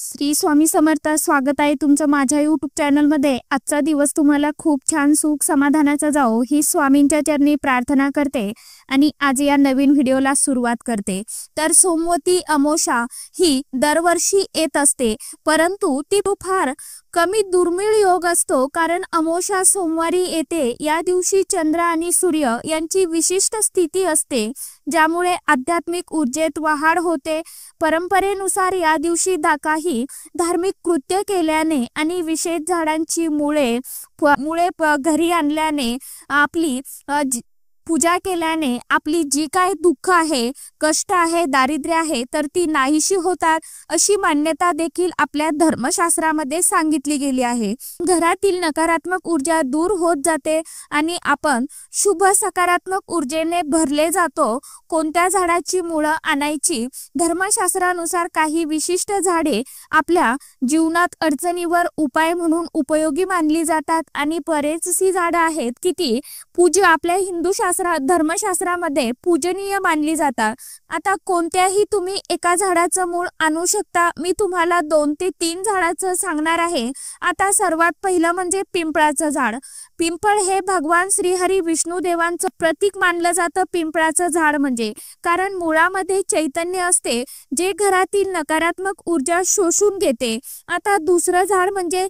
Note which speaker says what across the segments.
Speaker 1: श्री स्वामी समर्थ. स्वागत आहे तुमचं माझ्या यूट्यूब चॅनलमध्ये. आजचा दिवस तुम्हाला खूप छान सुख समाधानाचा जाओ ही स्वामींच्या चरणी प्रार्थना करते आणि आज या नवीन व्हिडिओला सुरुवात करते. तर सोमवती अमावस्या ही दरवर्षी येत असते, परंतु ती फार कमी दुर्मिळ योग असतो, कारण अमावस्या सोमवारी येते. या दिवशी चंद्र आणि सूर्य यांची विशिष्ट स्थिती असते, ज्यामुळे आध्यात्मिक ऊर्जेत वाढ होते. परंपरेनुसार या दिवशी काही धार्मिक कृत्य केल्याने आणि विशेष झाडांची मुळे घरी आणल्याने आपली पूजा केल्याने आपली जी काही दुःख आहे, कष्ट आहे, दारिद्र्य आहे, तर ती नाहीशी होतात, अशी मान्यता देखील आपल्या धर्मशास्त्रामध्ये सांगितली गेली आहे. घरातील नकारात्मक ऊर्जा दूर होत जाते आणि आपण शुभ सकारात्मक ऊर्जेने भरले जातो. कोणत्या झाडाची मुळं आणायची? धर्मशास्त्रानुसार काही विशिष्ट झाडे आपल्या जीवनात अडचणीवर उपाय म्हणून उपयोगी मानली जातात आणि बरेचशी झाडं आहेत की ती पूज्य आपल्या हिंदू धर्मशास्त्रामध्ये पूजनीय मानली जातात. आता कोणत्याही तुम्ही एका झाडाचं मूळ आणू शकता. मी तुम्हाला 2 ते 3 झाडाचं सांगणार आहे. आता सर्वात पहिलं म्हणजे पिंपळाचं झाड. पिंपळ हे भगवान श्रीहरी विष्णू देवांचं प्रतीक मानलं जातं. पिंपळाचं झाड म्हणजे कारण मुळामध्ये चैतन्य असते, जे घरातील नकारात्मक ऊर्जा शोषून घेते. आता दुसरं झाड म्हणजे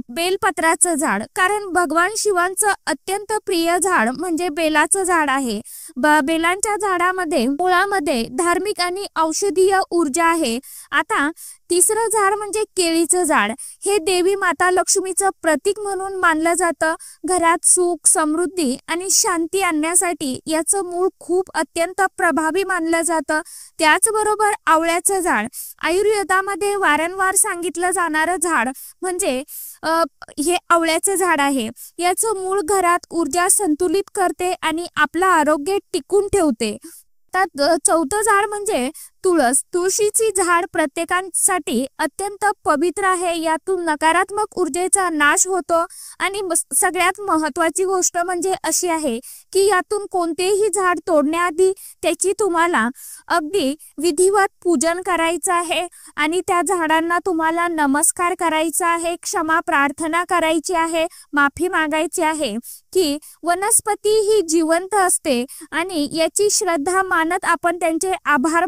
Speaker 1: बेलपत्राचं झाड, कारण भगवान शिवांचं अत्यंत प्रिय झाड म्हणजे बेलाचं झाड आहे. बेलांच्या झाडामध्ये मुळामध्ये धार्मिक आणि औषधीय ऊर्जा आहे. आता तिसरं झाड म्हणजे केळीचं झाड. हे देवी माता लक्ष्मीचं प्रतीक म्हणून मानलं जातं. घरात सुख, समृद्धी आणि शांती आणण्यासाठी याचं मूळ खूप अत्यंत प्रभावी मानलं जातं. त्याचबरोबर आवळ्याचं झाड आयुर्वेदामध्ये वारंवार सांगितलं जाणारं झाड म्हणजे हे आवळ्याचं झाड आहे. याचं मूळ घरात ऊर्जा संतुलित करते आणि आपलं आरोग्य टिकून ठेवते. चौथं झाड म्हणजे तुळस. तुळशीची झाड प्रत्येकासाठी अत्यंत पवित्र आहे. यातून नकारात्मक ऊर्जेचा नाश होतो आणि सगळ्यात महत्त्वाची गोष्ट म्हणजे अशी आहे की यातून कोणतेही झाड तोडण्याआधी त्याची तुम्हाला अगदी विधिवत पूजन करायचं आहे आणि त्या झाडांना तुम्हाला नमस्कार करायचा आहे, क्षमा प्रार्थना करायची आहे, माफी मागायची आहे की वनस्पती ही जिवंत असते आणि याची श्रद्धा मानत आपण त्यांचे आभार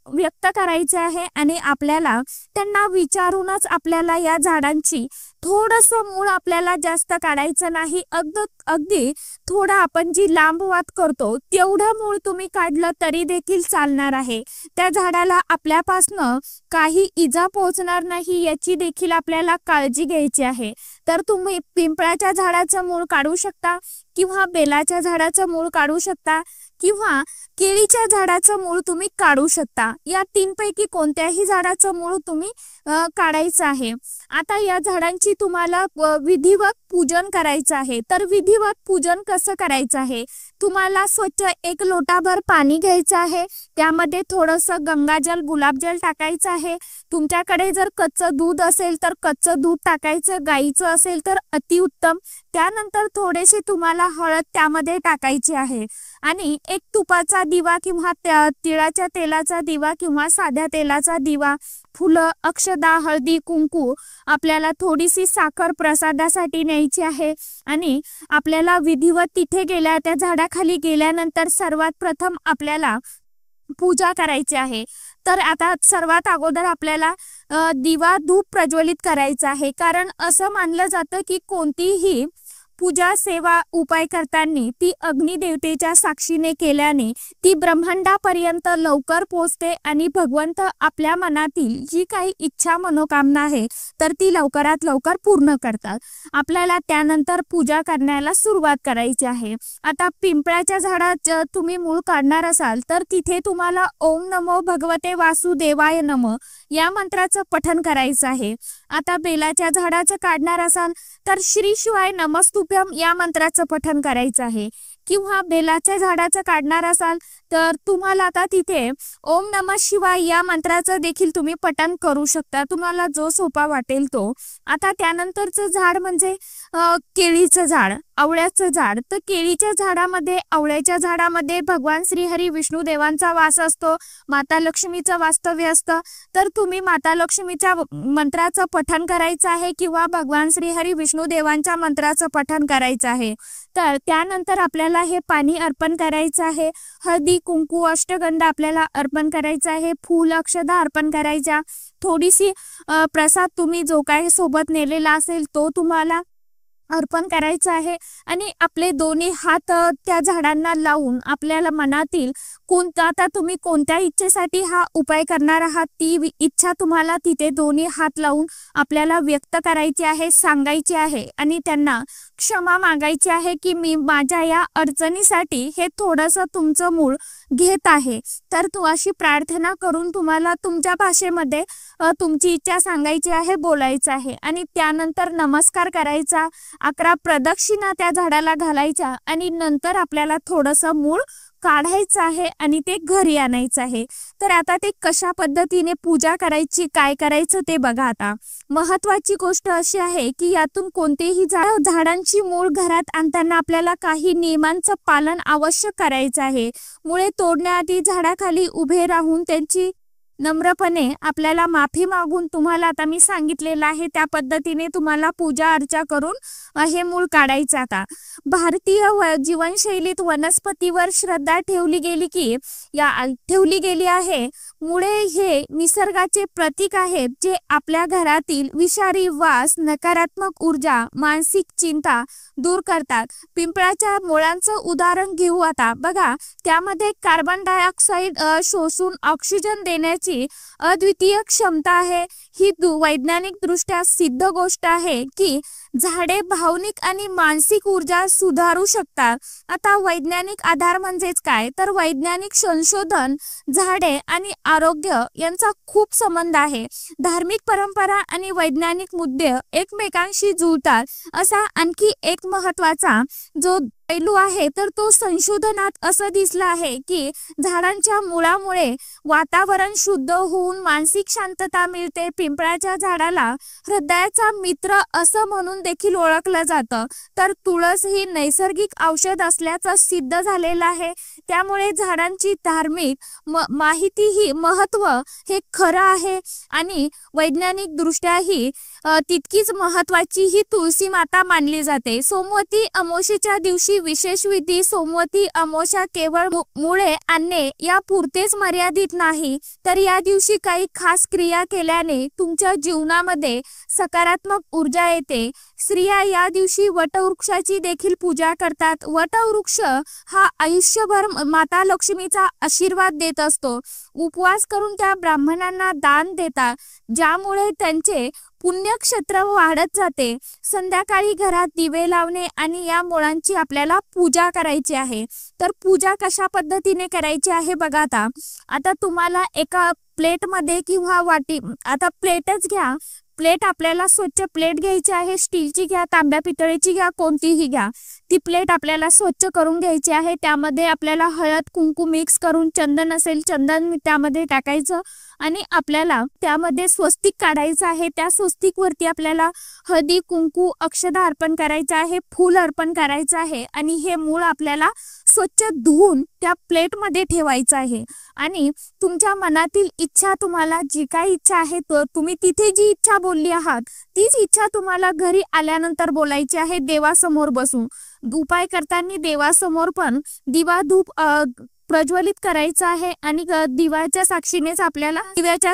Speaker 1: व्यक्त करायचे आहे आणि आपल्याला त्यांना विचारूनच आपल्याला या झाडांची थोडंसं मूळ आपल्याला जास्त काढायचं नाही. अगदी थोडं आपण जी लांब वात करतो तेवढं मूळ तुम्ही काढलं तरी देखील चालणार आहे. त्या झाडाला आपल्यापासनं काही इजा पोहोचणार नाही याची देखील आपल्याला काळजी घ्यायची आहे. तर तुम्ही पिंपळाच्या झाडाचं मूळ काढू शकता किंवा बेलाच्या झाडाचं मूळ काढू शकता किंवा केळीच्या झाडाचं मूळ तुम्ही काढू शकता. या 3 पैकी कोणत्याही झाडाचं मूळ तुम्ही काढायचं आहे. आता या झाडांची तुम्हाला विधिवत पूजन करायचं आहे. तर विधिवत पूजन कसं करायचं आहे? तुम्हाला स्वच्छ 1 लोटाभर पाणी घ्यायचं आहे. त्यामध्ये थोडंसं गंगाजल, गुलाबजल टाकायचं आहे. तुमच्याकडे जर कच्चं दूध असेल तर कच्चं दूध टाकायचं, गाईचं असेल तर अतिउत्तम. त्यानंतर थोडेसे तुम्हाला हळद त्यामध्ये टाकायची आहे आणि 1 तुपाचा दिवा किंवा तिळाच्या तेलाचा दिवा किंवा साध्या तेलाचा दिवा, फुलं, अक्षदा, हळदी, कुंकू, आपल्याला थोडीशी साखर प्रसादासाठी न्यायची आहे आणि आपल्याला विधिवत तिथे त्या झाडाखाली गेल्यानंतर सर्वात प्रथम आपल्याला पूजा करायची आहे. तर आता सर्वात अगोदर आपल्याला दिवा धूप प्रज्वलित करायचा आहे, कारण असं मानलं जातं की कोणतीही पूजा, सेवा, उपाय करताना ती अग्निदेवतेच्या साक्षीने केल्याने ती ब्रह्मांडापर्यंत लवकर पोहोचते आणि भगवंत आपल्या मनातील जी काही इच्छा मनोकामना आहे तर ती लवकरात लवकर पूर्ण करतात. आपल्याला त्यानंतर पूजा करण्याला सुरुवात करायची आहे. आता पिंपळाच्या झाडात तुम्ही मूळ काढणार असाल तर तिथे तुम्हाला ओम नमो भगवते वासुदेवाय नमः या मंत्राचं पठण करायचं आहे. आता बेलाच्या झाडाचं काढणार असाल तर श्री शिवाय नमस्तुभ्यम या मंत्राचं पठण करायचं आहे. किंवा बेलाच्या झाडाचं काढणार असाल तर तुम्हाला आता तिथे ओम नमः शिवाय या मंत्राचं देखील तुम्ही पठण करू शकता, तुम्हाला जो सोपा वाटेल तो। आता त्यानंतरचं झाड म्हणजे केळीचं झाड, आवळ्याचं झाड। तर केळीच्या झाडामध्ये, आवळ्याच्या झाडामध्ये भगवान श्रीहरी विष्णू देवांचा वास असतो, माता लक्ष्मीचं वास्तव्य असतं। तर तुम्ही माता लक्ष्मीच्या मंत्राचं पठण करायचं आहे किंवा भगवान श्रीहरी विष्णू देवांच्या मंत्राचं पठण करायचं आहे। तर त्यानंतर आपल्याला हे पाणी अर्पण करायचं आहे, हळदी कुंकू अष्टगंध आपल्याला अर्पण करायचं आहे, फूल अक्षदा अर्पण करायच्या, थोडीशी प्रसाद तुम्ही जो काही सोबत नेलेला असेल तो तुम्हाला अर्पण करायचं आहे। आणि आपले दोन्ही हात त्या झाडांना लावून आपल्याला मनातील कोणता, आता तुम्ही कोणत्या इच्छेसाठी हा उपाय करणार आहात ती इच्छा तुम्हाला तिथे दोन्ही हात लावून आपल्याला व्यक्त करायची आहे, सांगायची आहे आणि त्यांना क्षमा मागायची आहे की मी माझ्या या अडचणीसाठी हे थोडंसं तुमचं मूळ घेत आहे। तर तू अशी प्रार्थना करून तुम्हाला तुमच्या भाषेमध्ये तुमची इच्छा सांगायची आहे, बोलायचं आहे आणि त्यानंतर नमस्कार करायचा, 11 प्रदक्षिणा त्या झाडाला घालायच्या आणि नंतर आपल्याला थोडंसं मूळ काढायचं आहे आणि ते घरी आणायचं आहे। तर आता ते कशा पद्धतीने पूजा करायची, काय करायचं ते बघा। आता महत्त्वाची गोष्ट अशी आहे की यातून कोणतेही झाडांची मूळ घरात आणताना आपल्याला काही नियमांचं पालन आवश्यक करायचं आहे। मुळे तोडण्याआधी झाडाखाली उभे राहून त्यांची नम्रपणे आपल्याला माफी मागून तुम्हाला आता मी सांगितलेलं आहे त्या पद्धतीने तुम्हाला पूजा अर्चा करून हे मूळ काढायचं। आता भारतीय जीवनशैलीत वनस्पतीवर श्रद्धा ठेवली गेली आहे, मुळे हे निसर्गाचे प्रतीक आहेत जे आपल्या घरातील विषारी वास, नकारात्मक ऊर्जा, मानसिक चिंता दूर करतात। पिंपळाच्या मुळांचं उदाहरण घेऊ आता बघा, त्यामध्ये कार्बन डायऑक्साईड शोषून ऑक्सिजन देण्याची अद्वितीय क्षमता आहे। ही वैज्ञानिक दृष्ट्या सिद्ध गोष्ट आहे की झाडे भावनिक आणि मानसिक ऊर्जा सुधारू शकतात। आता वैज्ञानिक आधार म्हणजेच काय, तर वैज्ञानिक संशोधन, झाडे आणि आरोग्य यांचा खूप संबंध आहे। धार्मिक परंपरा आणि वैज्ञानिक मुद्दे एकमेकांशी जुळतात असा आणखी एक महत्त्वाचा जो पैलू आहे तर तो संशोधनात असं दिसलं आहे की झाडांच्या मुळामुळे वातावरण शुद्ध होऊन मानसिक शांतता मिळते। पिंपळाच्या झाडाला हृदयाचा मित्र असं म्हणून देखील ओळखलं जातं। तर तुळस ही नैसर्गिक औषध असल्याचं सिद्ध झालेलं आहे। त्यामुळे झाडांची धार्मिक माहिती ही महत्त्व हे खरं आहे आणि वैज्ञानिक दृष्ट्याही तितकीच महत्त्वाची ही तुळशी माता मानली जाते। सोमवती अमावस्येच्या दिवशी विशेष विधी, सोमवती अमावस्या केवळ मुळे आणणे या पुरतेच मर्यादित नाही, तर या दिवशी काही खास क्रिया केल्याने तुमच्या जीवनामध्ये सकारात्मक ऊर्जा येते। स्त्रिया या दिवशी वटवृक्षाची देखील पूजा करतात। वटवृक्ष हा आयुष्यभर माता लक्ष्मीचा आशीर्वाद देत असतो। उपवास करून त्या ब्राह्मणांना दान देतात, ज्यामुळे त्यांचे पुण्यक्षेत्र वाढत जाते। संध्याकाळी घरात दिवे लावणे आणि या मुळांची आपल्याला पूजा करायची आहे। तर पूजा कशा पद्धतीने करायची आहे बघा। आता तुम्हाला एका प्लेटमध्ये किंवा वाटी, आता प्लेटच घ्या, प्लेट आपल्याला स्वच्छ प्लेट घ्यायची आहे, स्टीलची घ्या, तांब्या पितळेची घ्या, कोणतीही घ्या। ती प्लेट आपल्याला स्वच्छ करून घ्यायची आहे। त्यामध्ये आपल्याला हळद कुंकू मिक्स करून, चंदन असेल चंदन त्यामध्ये टाकायचं आणि आपल्याला त्यामध्ये स्वस्तिक काढायचं आहे। त्या स्वस्तिक वरती आपल्याला हळदी कुंकू अक्षदा अर्पण करायचं आहे, फूल अर्पण करायचं आहे आणि हे मूळ आपल्याला स्वच्छ धुवून त्या प्लेटमध्ये ठेवायचं आहे। आणि तुमच्या मनातील इच्छा, तुम्हाला जी काही इच्छा आहे तर तुम्ही तिथे जी इच्छा बोलली आहात तीच इच्छा तुम्हाला घरी आल्यानंतर बोलायची आहे देवासमोर बसून। उपाय करताना देवासमोर पण दिवा धूप प्रज्वलित करायचा आहे आणि दिव्याच्या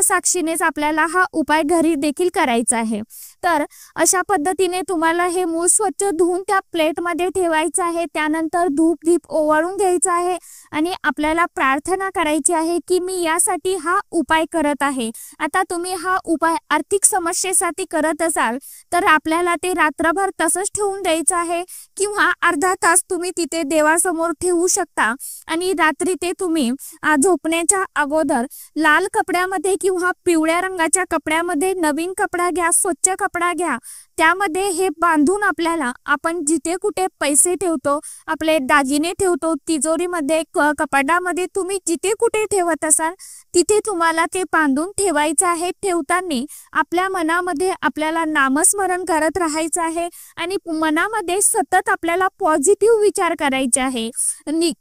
Speaker 1: साक्षीनेच आपल्याला हा उपाय घरी देखील करायचा आहे। तर अशा पद्धतीने तुम्हाला हे मूळ स्वच्छ धुवून त्या प्लेटमध्ये ठेवायचं आहे। त्यानंतर धूप दीप ओवाळून घ्यायचा आहे आणि आपल्याला प्रार्थना करायची आहे की मी यासाठी हा उपाय करत आहे। आता तुम्ही हा उपाय आर्थिक समस्येसाठी करत असाल तर आपल्याला ते रात्रभर तसंच ठेवून द्यायचं आहे किंवा अर्धा तास तुम्ही तिथे देवासमोर ठेवू शकता आणि रात्री ते तुम्ही झोपण्याच्या अगोदर लाल कपड्यामध्ये किंवा पिवळ्या रंगाच्या कपड्यामध्ये नवीन कपडा घ्या, स्वच्छ कपडा घ्या, त्यामध्ये हे बांधून आपल्याला आपण जिथे कुठे पैसे ठेवतो, आपले दागिने ठेवतो, तिजोरीमध्ये, कपाटामध्ये, तुम्ही जिथे कुठे ठेवत असाल तिथे तुम्हाला ते बांधून ठेवायचं आहे. ठेवताना आपल्या मनामध्ये आपल्याला नामस्मरण करत राहायचं आहे आणि मनामध्ये सतत आपल्याला पॉझिटिव्ह विचार करायचे आहे.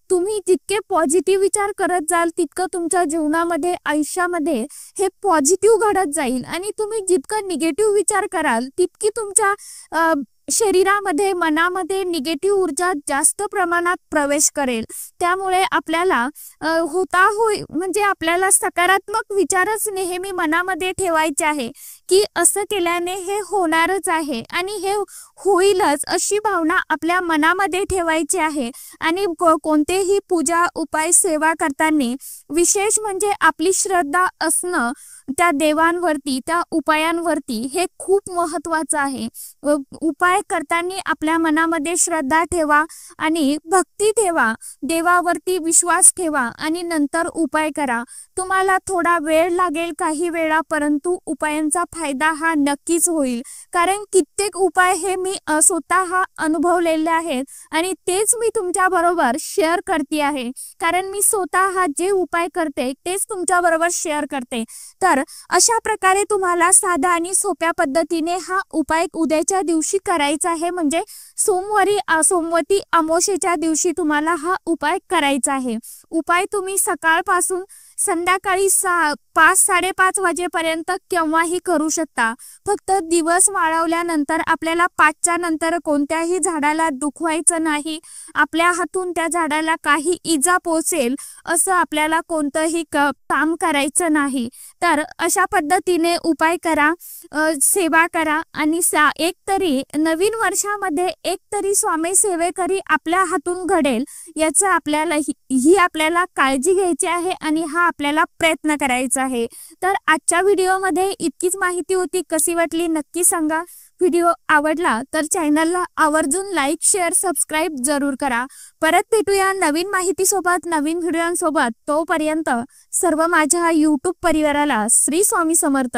Speaker 1: तुम्ही जितके पॉझिटिव्ह विचार करत जाल तितकं तुमच्या जीवनामध्ये, आयुष्यामध्ये हे पॉझिटिव्ह घडत जाईल आणि तुम्ही जितकं निगेटिव्ह विचार कराल तितकी तुमच्या शरीरामध्ये, मनामध्ये निगेटिव्ह ऊर्जा जास्त प्रमाणात प्रवेश करेल. त्यामुळे आपल्याला म्हणजे आपल्याला सकारात्मक विचारच नेहमी मनामध्ये ठेवायचे आहे की असं केल्याने हे होणारच आहे आणि हे होईलच, अशी भावना आपल्या मनामध्ये ठेवायची आहे. आणि कोणतेही पूजा, उपाय, सेवा करताना विशेष म्हणजे आपली श्रद्धा असणं त्या देवांवरती, त्या उपायांवरती, हे खूप महत्त्वाचं आहे. उपाय करताना आपल्या मनामध्ये श्रद्धा ठेवा आणि भक्ती ठेवा, देवावरती विश्वास ठेवा आणि नंतर उपाय करा. तुम्हाला थोडा वेळ लागेल काही वेळा, परंतु उपायांचा फायदा हा नक्कीच होईल. कारण कित्येक उपाय हे मी स्वतः अनुभवलेले आहेत आणि तेच मी तुमच्या बरोबर शेअर करते आहे. कारण मी स्वतः जे उपाय करते तेच तुमच्या बरोबर शेअर करते. तर अशा प्रकारे तुम्हाला साधा आणि सोप्या पद्धतीने हा उपाय उद्याच्या दिवशी करायचा आहे. म्हणजे सोमवती अमावस्येच्या दिवशी तुम्हाला हा उपाय करायचा आहे. उपाय तुम्ही सकाळपासून संध्याकाळी 5-5:30 वाजेपर्यंत केव्हाही करू शकता. फक्त दिवस वाढवल्यानंतर आपल्याला 5च्या नंतर कोणत्याही झाडाला दुखवायचं नाही. आपल्या हातून त्या झाडाला काही इजा पोहोचेल असं आपल्याला कोणतंही काम करायचं नाही. तर अशा पद्धतीने उपाय करा, सेवा करा आणि एकतरी नवीन वर्षामध्ये एकतरी स्वामी सेवेकरी आपल्या हातून घडेल याचं आपल्याला काळजी घ्यायची आहे आणि हा आपल्याला प्रयत्न करायचा आहे. तर आजच्या व्हिडिओमध्ये इतकीच माहिती होती. कशी वाटली नक्की सांगा. व्हिडिओ आवडला तर चॅनलला आवर्जून लाईक, शेअर, सबस्क्राईब जरूर करा. परत भेटूया नवीन माहितीसोबत, नवीन व्हिडिओंसोबत. तोपर्यंत सर्व माझ्या यूट्यूब परिवाराला श्री स्वामी समर्थ.